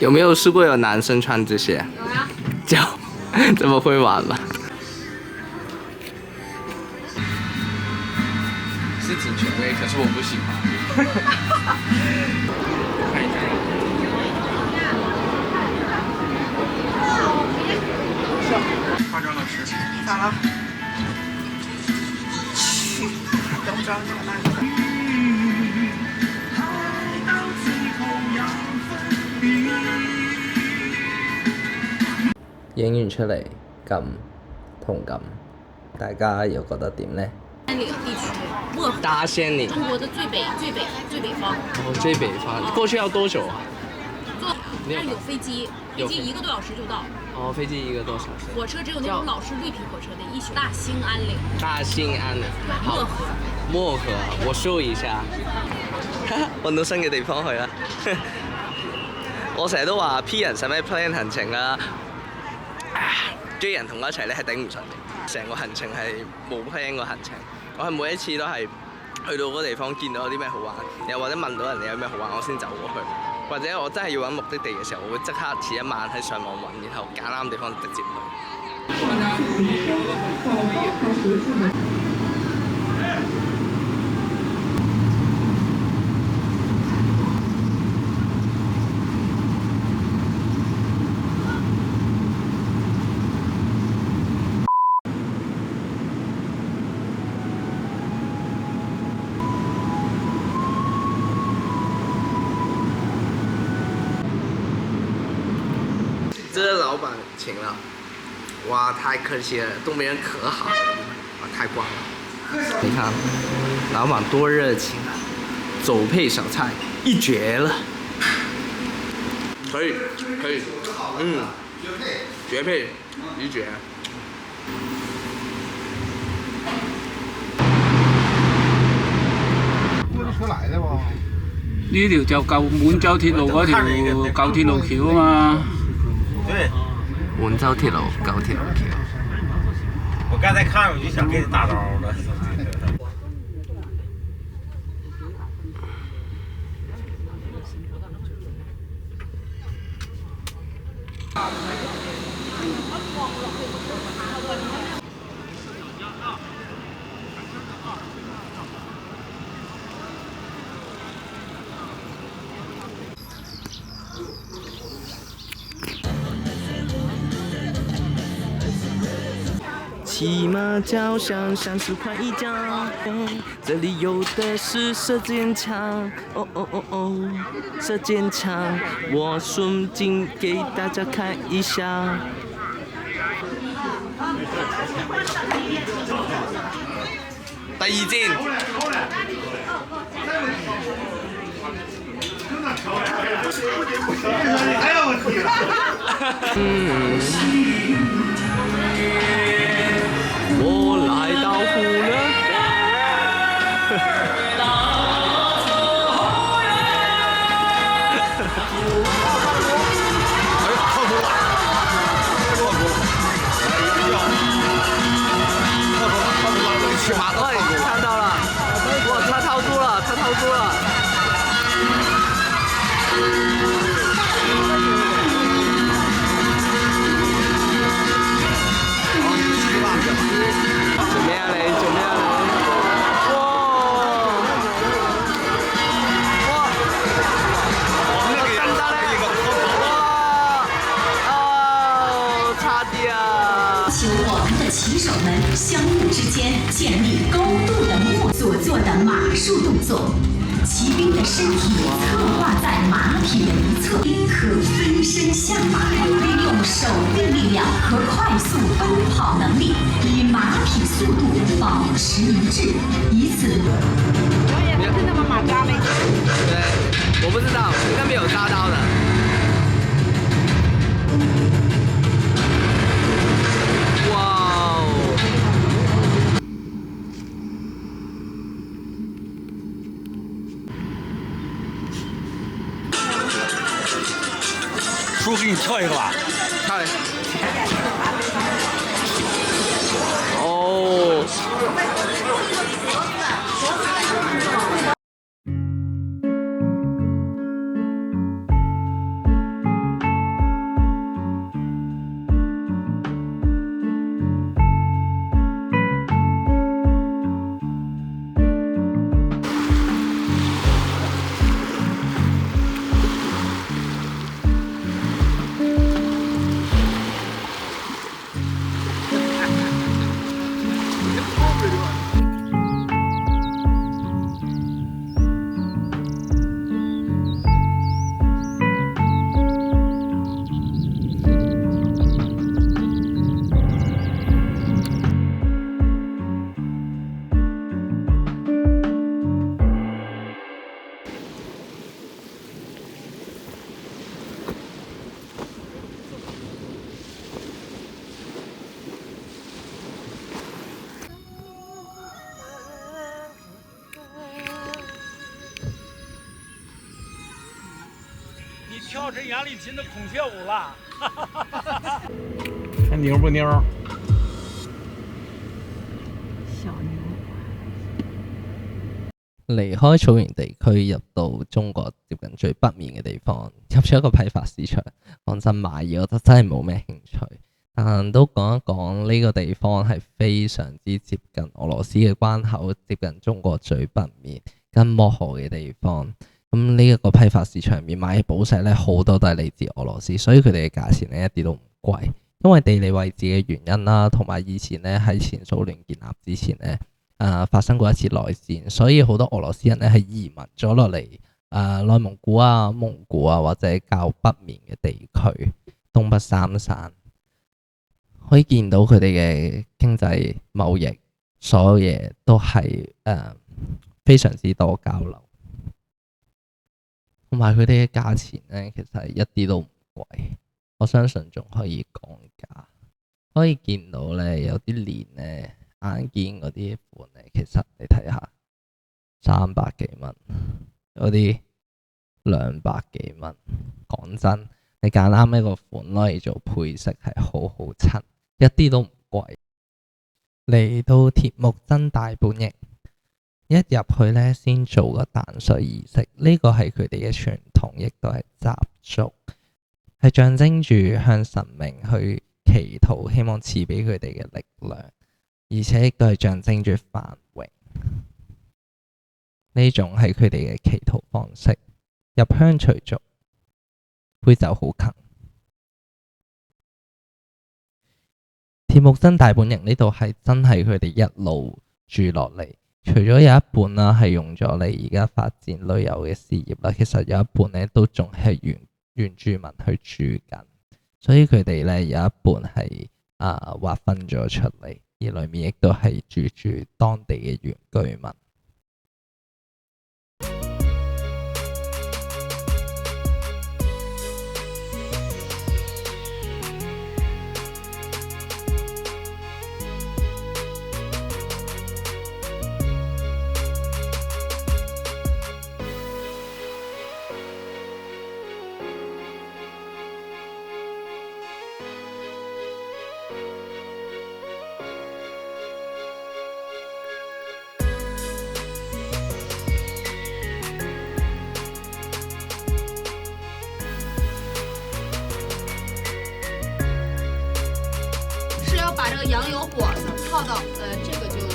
有没有试过有男生穿这些？有呀。脚这么会玩吗？是挺权威，可是我不喜欢。看一下。化妆老师，咋了？去，等不着你了，那个。影完出嚟咁同咁，大家又覺得點呢？山岭地区，漠河，大仙岭，中国的最北方。哦，最北方，過去要多久啊？但是有飞机，飞机1个多小时就到。哦，飛機1個多小時。火車只有那種老式綠皮火車的，一宿大興安嶺。大興安嶺，漠河。漠河，我搜一下，揾到新嘅地方去啦。我成日都話 P 人使咩 plan 行程啊，J 人同我一齊咧係頂唔順嘅，成個行程係冇 plan 個行程，我係每一次都係去到嗰個地方見到有啲咩好玩，又或者問到人哋有咩好玩，我先走過去。或者我真係要揾目的地嘅時候，我會即刻遲一晚喺上網揾，然後揀啱地方直接去。这老板请了，哇，太客气了，东北人可好了，哇，太棒了！你看，老板多热情啊，走配小菜一绝了，可以，绝配一绝。出來啫喎。呢條就舊滿洲鐵路嗰條舊鐵路橋啊嘛。對。滿洲鐵路舊鐵路橋。我剛才看我就想給你打招呼了。骑马脚上30块一张，这里有的是射箭场，哦哦哦哦，射箭场，我顺景给大家看一下。第二箭。我來到湖了。去马队看到了，哇，他套住了，他套住了。做咩啊你？做咩啊你？哇！哇！得唔得咧？哇！哦，差啲啊！请我们的骑手们相互之间建立高度的所做的马术动作，骑兵的身体侧挂在马匹的一侧，可分身下马，利用手臂力量和快速奔跑能力，与马匹速度保持一致，以此。我也不是那么马扎呗。对，我不知道，应该没有扎到的。哇哦！叔给你跳一个吧。跳。哦。跳成杨丽萍的孔雀舞了。还牛不牛？小牛。離開草原地區入到中國接近最北面嘅地方，入咗一個批發市場。講真，買嘢我覺得真係冇咩興趣，但都講一講呢個地方係非常之接近俄羅斯嘅關口，接近中國最北面跟莫河嘅地方。咁呢一個批發市場入面買嘅寶石咧，好多都係嚟自俄羅斯，所以佢哋嘅價錢咧一啲都唔貴，因為地理位置嘅原因啦，同埋以前咧喺前蘇聯建立之前咧。發生過一次內戰，所以好多俄羅斯人咧係移民咗落嚟內蒙古啊、蒙古啊或者較北面嘅地區，東北三省，可以見到佢哋嘅經濟貿易，所有嘢都係非常之多交流，同埋佢哋嘅價錢咧其實係一啲都唔貴，我相信仲可以降價，可以見到咧有啲鏈咧。眼見嗰啲款咧，其實你睇下300幾蚊，有啲200幾蚊。講真，你揀啱一個款攞嚟做配飾係好好襯，一啲都唔貴。嚟到鐵木真大本營，一入去咧先做個淡水儀式，呢個係佢哋嘅傳統，亦都係習俗，係象徵住向神明去祈禱，希望賜俾佢哋嘅力量。而且亦都係象徵住繁榮，呢種係佢哋嘅祈禱方式。入鄉隨俗，杯酒好近。鐵木真大本營呢度係真係佢哋一路住落嚟，除咗有一半啦係用咗嚟而家發展旅遊嘅事業啦，其實有一半呢都仲係原住民去住緊，所以佢哋呢有一半係劃分咗出嚟。而裏面亦都係住當地嘅原居民。把这个杨柳果子泡到这个就是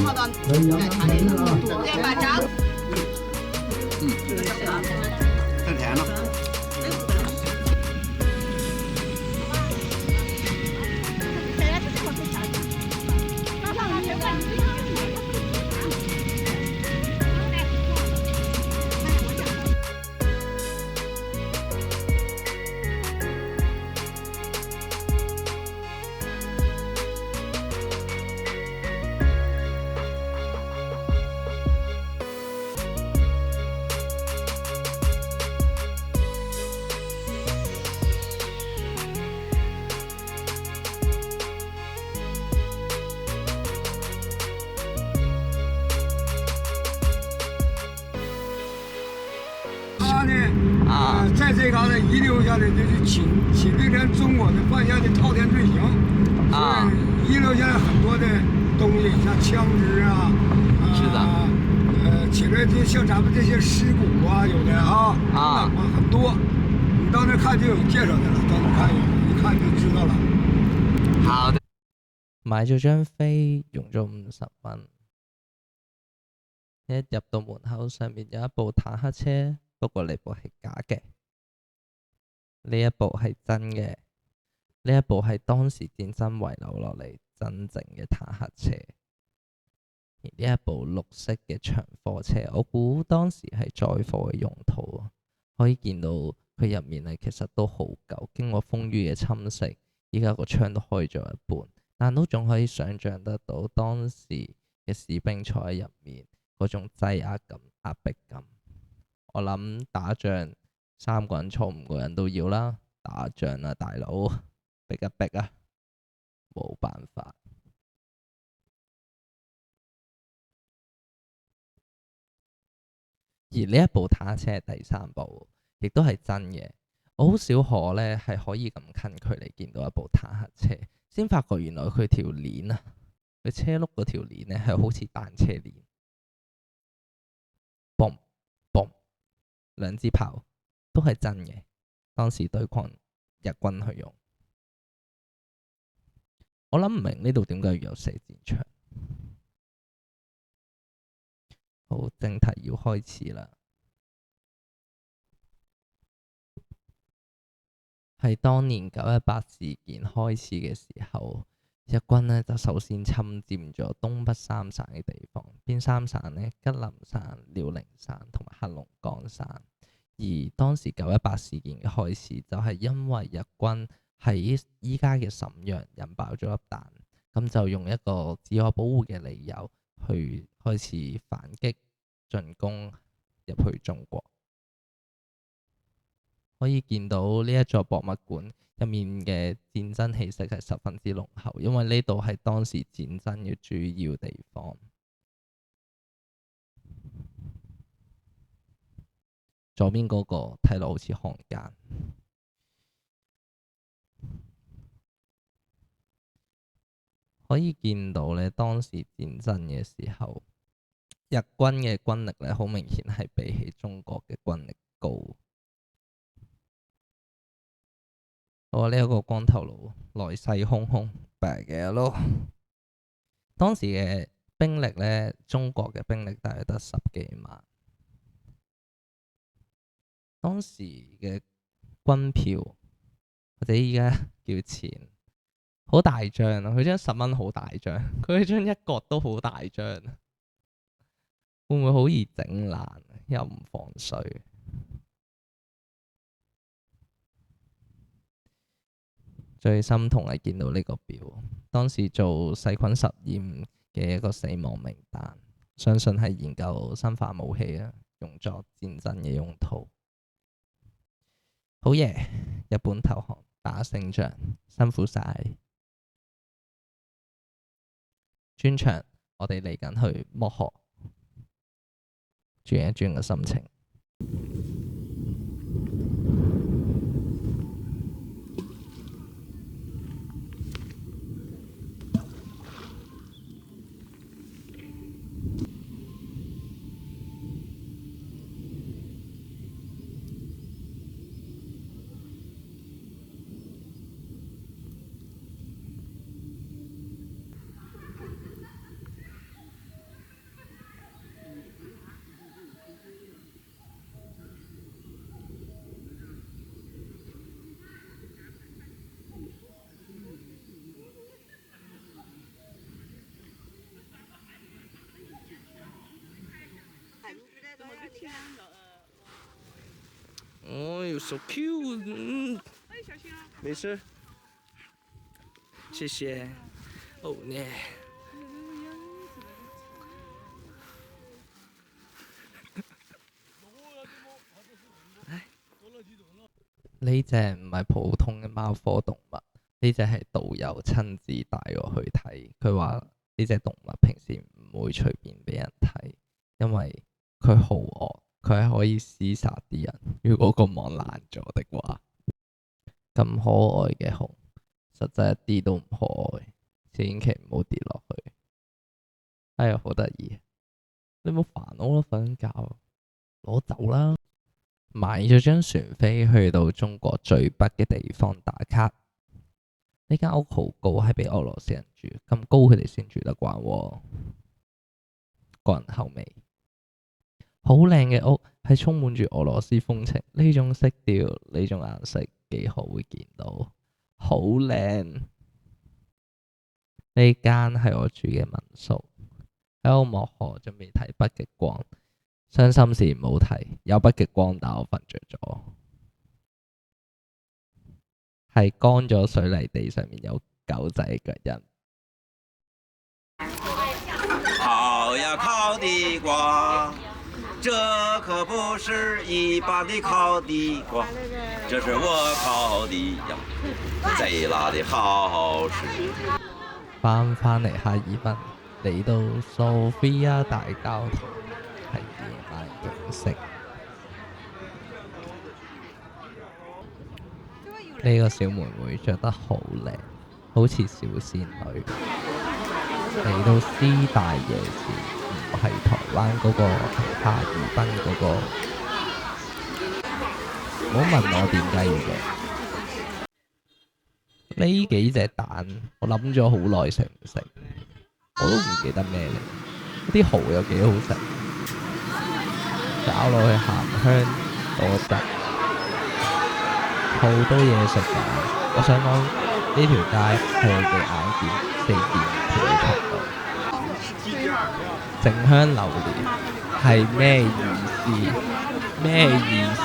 泡到奶茶里了，对，把炸太甜了。在这嘎达遗留下来的是起兵前中国的犯下的滔天罪行，遗留下来很多的东西，像枪支啊，是的，起来就像咱们这些尸骨啊，有的很多，你到那看就有介紹的了，到那看一看就知道了。好的，買咗張飛用咗50蚊，一入到門口上面有一部坦克車。不過呢部係假嘅，呢一部係真嘅，呢一部係當時戰爭遺留落嚟真正嘅坦克車。而呢一部綠色嘅長貨車，我估當時係載貨嘅用途，可以見到佢入面其實都好舊，經過風雨嘅侵蝕，依家個窗都開咗一半，但都仲可以想像得到當時嘅士兵坐喺入面嗰種擠壓感、壓迫感。我諗打仗3個人坐5個人都要啦，打仗啊大佬，逼一逼啊，冇辦法。而呢一部坦克車係第3部，亦都係真嘅。我好少可呢係可以咁近距離見到一部坦克車，先發覺原來佢條鏈啊，佢車轆嗰條鏈呢係好似單車鏈，嘣嘣，兩支炮都係真嘅。當時對抗日軍去用，我諗唔明呢度點解要有射箭場。好，正題要開始啦。係當年9·18事件開始嘅時候，日軍呢就首先侵佔咗東北三省嘅地方。邊三省呢？吉林省、遼寧省同埋黑龍江省。而當時9·18事件嘅開始，就係因為日軍喺依家嘅瀋陽引爆咗粒彈，咁就用一個自我保護嘅理由去開始反擊進攻入去中國。可以見到呢一座博物館入面嘅戰爭氣息係十分之濃厚，因為呢度係當時戰爭嘅主要地方。左邊嗰個睇落好似漢奸，可以見到呢，當時戰爭嘅時候，日軍嘅軍力呢，好明顯係比起中國嘅軍力高。我呢一個光頭佬來勢洶洶，白嘅咯。當時嘅兵力呢，中國嘅兵力大約得10幾萬。當時嘅軍票或者依家叫錢好大張啊！佢張10蚊好大張，佢張一角都好大張，會唔會好易整爛？又唔防水。最心痛係見到呢個表，當時做細菌實驗嘅一個死亡名單，相信係研究生化武器啊，用作戰爭嘅用途。好嘢，日本投降打勝仗，辛苦晒。專場我哋嚟緊去漠河，轉一轉個心情。哦哟，so cute，没事，谢谢。哦呢，呢隻唔係普通嘅貓科動物，呢隻係導遊親自帶我去睇。佢話呢隻動物平時唔會隨便俾人睇，因為佢好惡。佢係可以廝殺啲人，如果個網爛咗的話。咁可愛嘅熊，實際一啲都唔可愛，千祈唔好跌落去。哎呀，好得意！你冇煩我咯，瞓緊覺，攞走啦。買咗張船飛去到中國最北嘅地方打卡。呢間屋好高，係俾俄羅斯人住，咁高佢哋先住得慣喎。個人口味。好靚嘅屋，係充滿住俄羅斯風情。呢種色調，呢種顏色幾好會見到，好靚。呢間係我住嘅民宿，喺我漠河準備睇北極光。傷心事唔好睇，有北極光但我瞓着咗。係乾咗水泥地上面有狗仔腳印。烤呀烤地瓜，這可不是一般的烤地瓜，這是我烤的呀，贼辣的好吃。返嚟哈爾濱，嚟到蘇菲亞大教堂，係夜晚景色。呢個小妹妹着得好靚，好似小仙女。嚟到師大夜市，唔係台灣嗰個哈爾濱嗰個，唔好問我點解要嘅。呢幾隻蛋，我諗咗好耐食唔食，我都唔記得咩嚟。啲蠔又幾好食，咬落去鹹香多汁，好多嘢食㗎。我想講呢條街係我嘅眼見4件條長度。靜香榴蓮係咩意思？咩意思？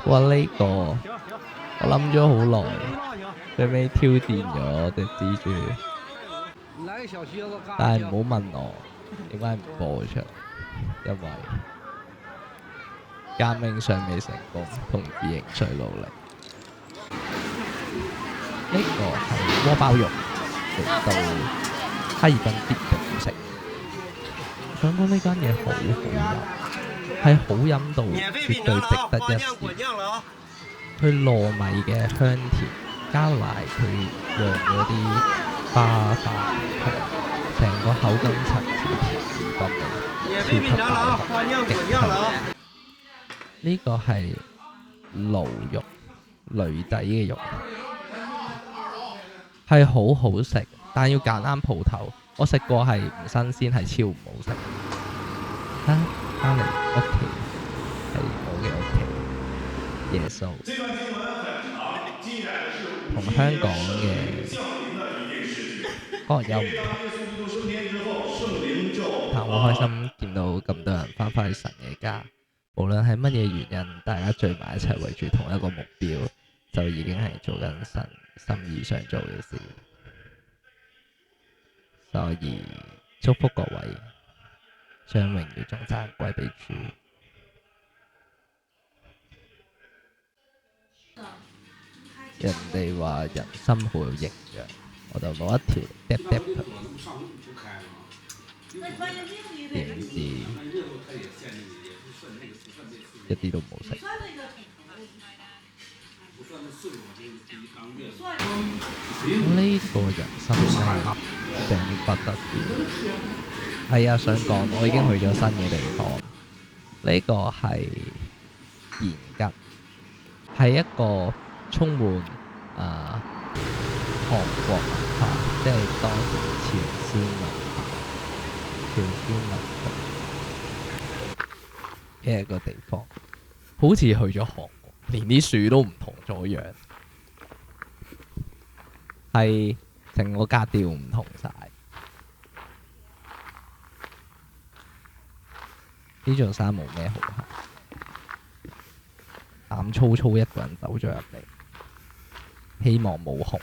哇！呢個我諗咗好耐，最尾挑電咗隻蜘蛛。但係唔好問我點解唔播出，因為革命尚未成功，同志仍需努力。呢個係鍋包肉嚟到哈爾濱必嘅好食。想講呢間嘢好好飲，係好飲到絕對值得一試。佢糯米嘅香甜，加埋佢用嗰啲花花成個口感層次甜而不膩，超級大極香。呢個係驢肉，驢仔嘅肉。係好好食，但要揀啱鋪頭。我食過係唔新鮮，係超唔好食。翻嚟屋企係我嘅屋企，耶穌同香港嘅可能有唔同，但我開心見到咁多人翻返去神嘅家，無論係乜嘢原因，大家聚埋一齊圍住同一個目標，就已經係做緊神心意想做嘅事，所以祝福各位，將榮耀仲讚歸俾主。人哋話人心好有營養，我就攞一條嗒嗒佢，點知一啲都唔好食。呢個人生係正不得了。係啊，想講我已經去咗新嘅地方。呢個係延吉，係一個充滿韓國文化，即係當時朝鮮文化嘅一個地方，好似去咗韓國，連啲樹都唔同咗樣，係成個格調唔同晒。呢座山冇咩好行，膽粗粗一個人走咗入嚟，希望冇熊，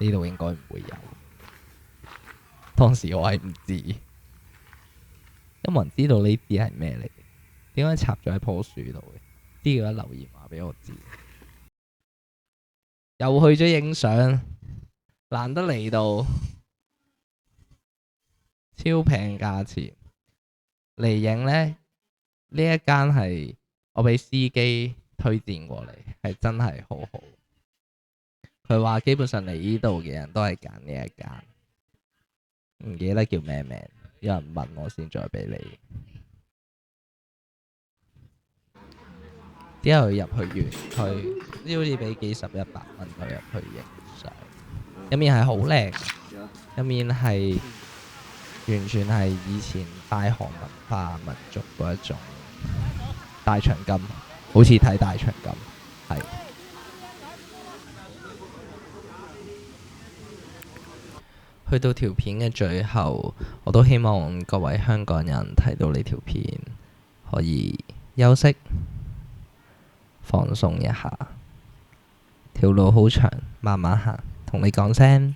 呢度應該唔會有。當時我係唔知，有冇人知道呢啲係咩嚟？點解插咗喺棵樹度嘅？知嘅話留言話俾我知。又去咗影相，難得嚟到，超平價錢。嚟影呢，呢一間係我俾司機推薦過嚟，係真係好好。佢話基本上嚟呢度嘅人都係揀呢一間，唔記得叫咩名，有人問我先再俾你。之後入去園區，好似俾幾十100蚊佢入去影相，入面係好靚，入面係完全係以前大韓文化民族嗰一種大長今，好似睇大長今，係。去到條片嘅最後，我都希望各位香港人睇到呢條片，可以休息放鬆一下。條路好長，慢慢行，同你講聲。